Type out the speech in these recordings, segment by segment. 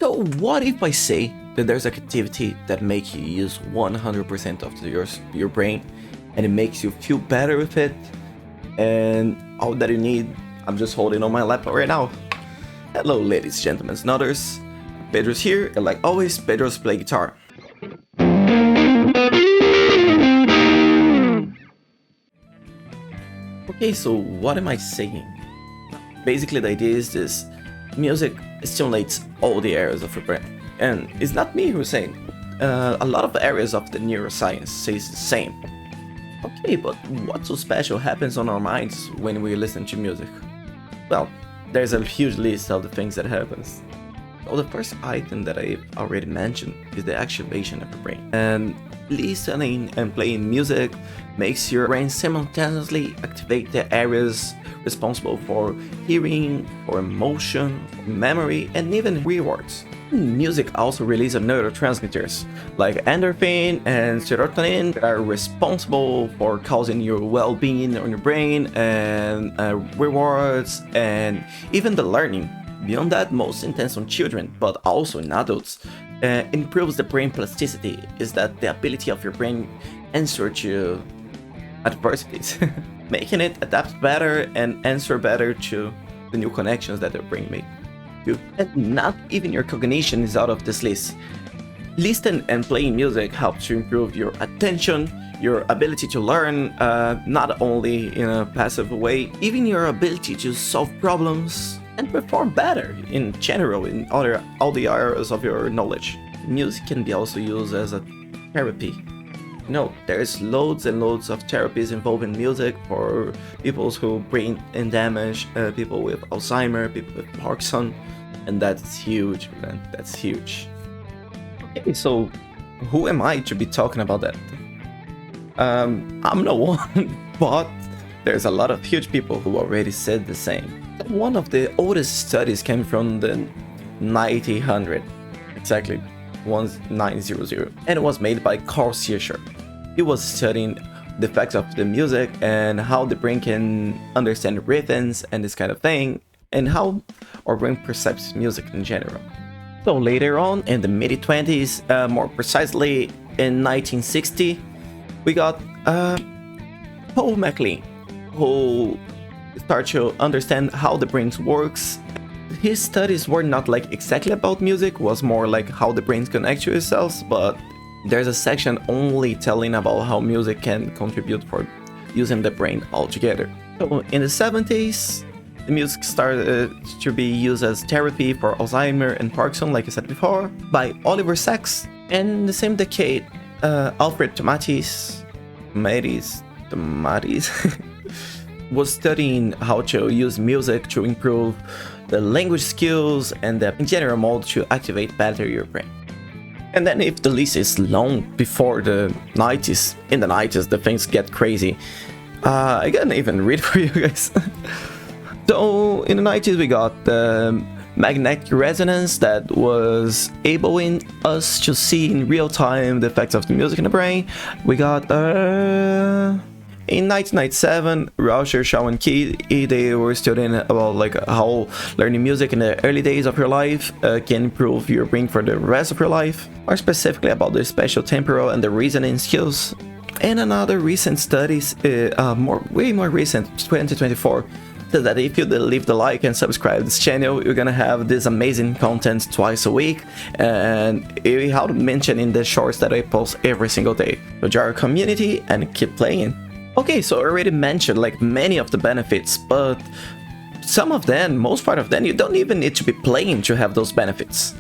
So what if I say that there's an activity that makes you use 100% of your brain, and it makes you feel better with it, and all that you need, I'm just holding on my laptop right now. Hello ladies, gentlemen, and others. Pedro's here, and like always, Pedro's play guitar. Okay, so what am I saying? Basically the idea is this: music stimulates all the areas of your brain. And it's not me who's saying, a lot of areas of the neuroscience says the same. Okay, but what so special happens on our minds when we listen to music? Well, there's a huge list of the things that happens. So the first item that I already mentioned is the activation of the brain. And listening and playing music makes your brain simultaneously activate the areas responsible for hearing, for emotion, for memory, and even rewards. Music also releases neurotransmitters like endorphin and serotonin that are responsible for causing your well-being on your brain and rewards and even the learning. Beyond that, most intense on children, but also in adults, improves the brain plasticity, is that the ability of your brain answer to adversities, making it adapt better and answer better to the new connections that your brain makes. And not even your cognition is out of this list. Listening and playing music helps to improve your attention, your ability to learn, not only in a passive way, even your ability to solve problems and perform better in general in all the areas of your knowledge. Music can be also used as a therapy. No, there's loads and loads of therapies involving music for people who brain damage, people with Alzheimer, people with Parkinson, and that's huge, man. That's huge. Okay, so who am I to be talking about that? I'm no one, but there's a lot of huge people who already said the same. One of the oldest studies came from the 1900, exactly 1900, and it was made by Carl Searcher. He was studying the effects of the music and how the brain can understand rhythms and this kind of thing, and how our brain perceives music in general. So later on, in the mid-20s, more precisely in 1960, we got Paul MacLean, who started to understand how the brain works. His studies were not like exactly about music, was more like how the brains connect to itself, but there's a section only telling about how music can contribute for using the brain altogether. So in the 70s, the music started to be used as therapy for Alzheimer and Parkinson, like I said before, by Oliver Sacks. And in the same decade, Alfred Tomatis was studying how to use music to improve the language skills and the in general mode to activate better your brain. And then if the list is long before the 90s, in the 90s the things get crazy. I can't even read for you guys. So in the 90s we got the magnetic resonance that was enabling us to see in real time the effects of the music in the brain. We got in 1997, Roger, Shaw, and Key, they were studying about like how learning music in the early days of your life can improve your brain for the rest of your life, or specifically about the spatial temporal and the reasoning skills. And another recent studies, way more recent, 2024, says that if you leave the like and subscribe to this channel, you're gonna have this amazing content twice a week, and how to mention in the shorts that I post every single day. So join our community and keep playing. Okay, so I already mentioned like many of the benefits, but some of them, most part of them, you don't even need to be playing to have those benefits.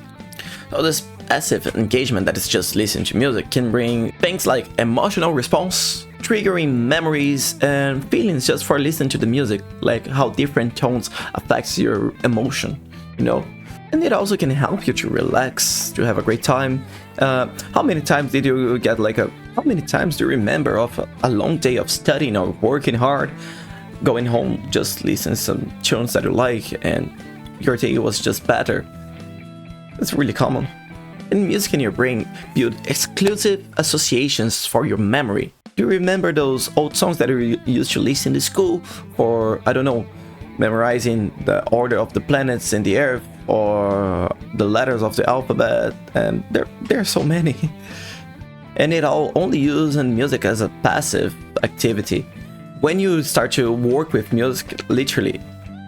So this passive engagement that is just listening to music can bring things like emotional response, triggering memories and feelings just for listening to the music, like how different tones affects your emotion, you know? And it also can help you to relax, to have a great time. How many times did you get how many times do you remember of a long day of studying or working hard, going home, just listening to some tunes that you like, and your day was just better? It's really common. And music in your brain build exclusive associations for your memory. Do you remember those old songs that you used to listen to school for, I don't know, memorizing the order of the planets in the earth or the letters of the alphabet, and there are so many. And it all only using music as a passive activity. When you start to work with music, literally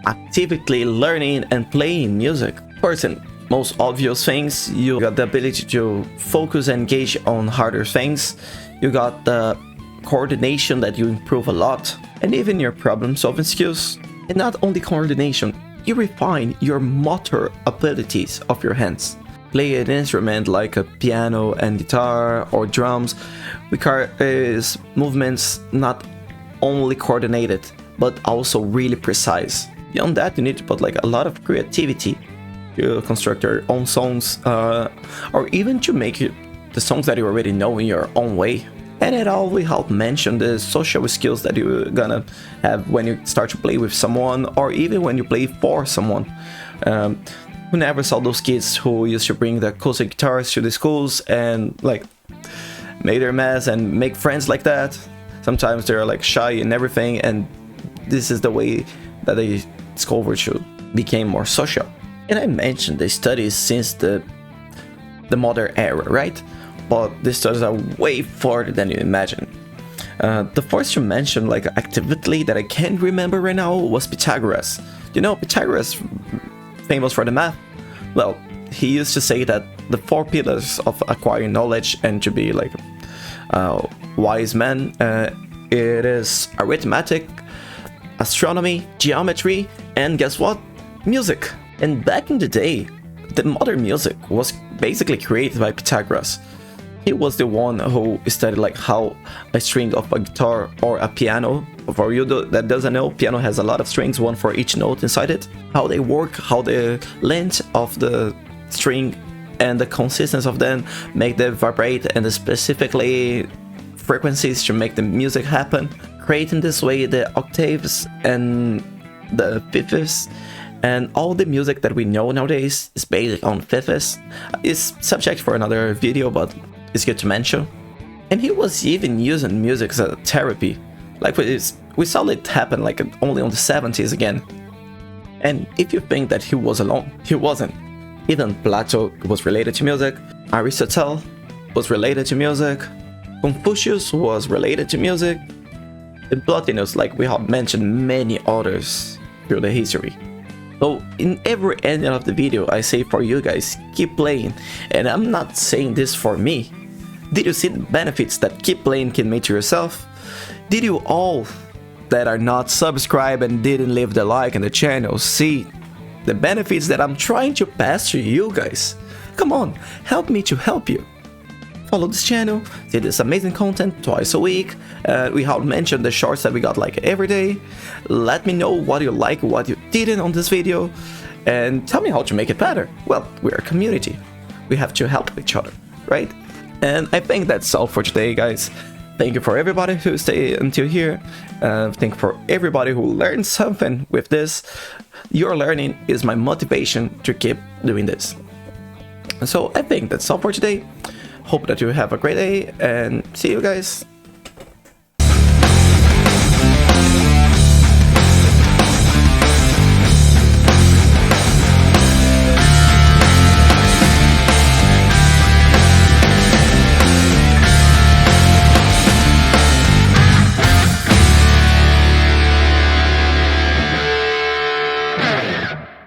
actively learning and playing music, first and most obvious things, you got the ability to focus and engage on harder things. You got the coordination that you improve a lot, and even your problem solving skills. And not only coordination, you refine your motor abilities of your hands. Play an instrument like a piano and guitar or drums requires movements not only coordinated but also really precise. Beyond that, you need to put like a lot of creativity to construct your own songs, or even to make the songs that you already know in your own way. And it all will help mention the social skills that you're gonna have when you start to play with someone, or even when you play for someone. Who never saw those kids who used to bring the acoustic guitars to the schools and like make their mess and make friends like that? Sometimes they're like shy and everything, and this is the way that they discovered to become more social. And I mentioned the studies since the modern era, right? But the studies are way further than you imagine. The first to mention like activity that I can't remember right now was Pythagoras. You know, Pythagoras, famous for the math. Well, he used to say that the 4 pillars of acquiring knowledge and to be like a wise man, it is arithmetic, astronomy, geometry, and guess what? Music. And back in the day, the modern music was basically created by Pythagoras. He was the one who studied like how a string of a guitar or a piano, for you that doesn't know, piano has a lot of strings, one for each note inside it, how they work, how the length of the string and the consistency of them make them vibrate, and specifically frequencies to make the music happen, creating this way the octaves and the fifths. And all the music that we know nowadays is based on fifths. It's subject for another video, but it's good to mention. And he was even using music as a therapy. Like we saw it happen like only on the 70s again. And if you think that he was alone, he wasn't. Even Plato was related to music, Aristotle was related to music, Confucius was related to music, and Plotinus, like we have mentioned many others through the history. So in every end of the video I say for you guys, keep playing, and I'm not saying this for me. Did you see the benefits that keep playing can make to yourself? Did you all that are not subscribed and didn't leave the like on the channel see the benefits that I'm trying to pass to you guys? Come on, help me to help you. Follow this channel, see this amazing content twice a week. We have mentioned the shorts that we got like every day. Let me know what you like, what you didn't on this video, and tell me how to make it better. Well, we're a community. We have to help each other, right? And I think that's all for today, guys. Thank you for everybody who stayed until here. Thank you for everybody who learned something with this. Your learning is my motivation to keep doing this. So I think that's all for today. Hope that you have a great day, and see you guys.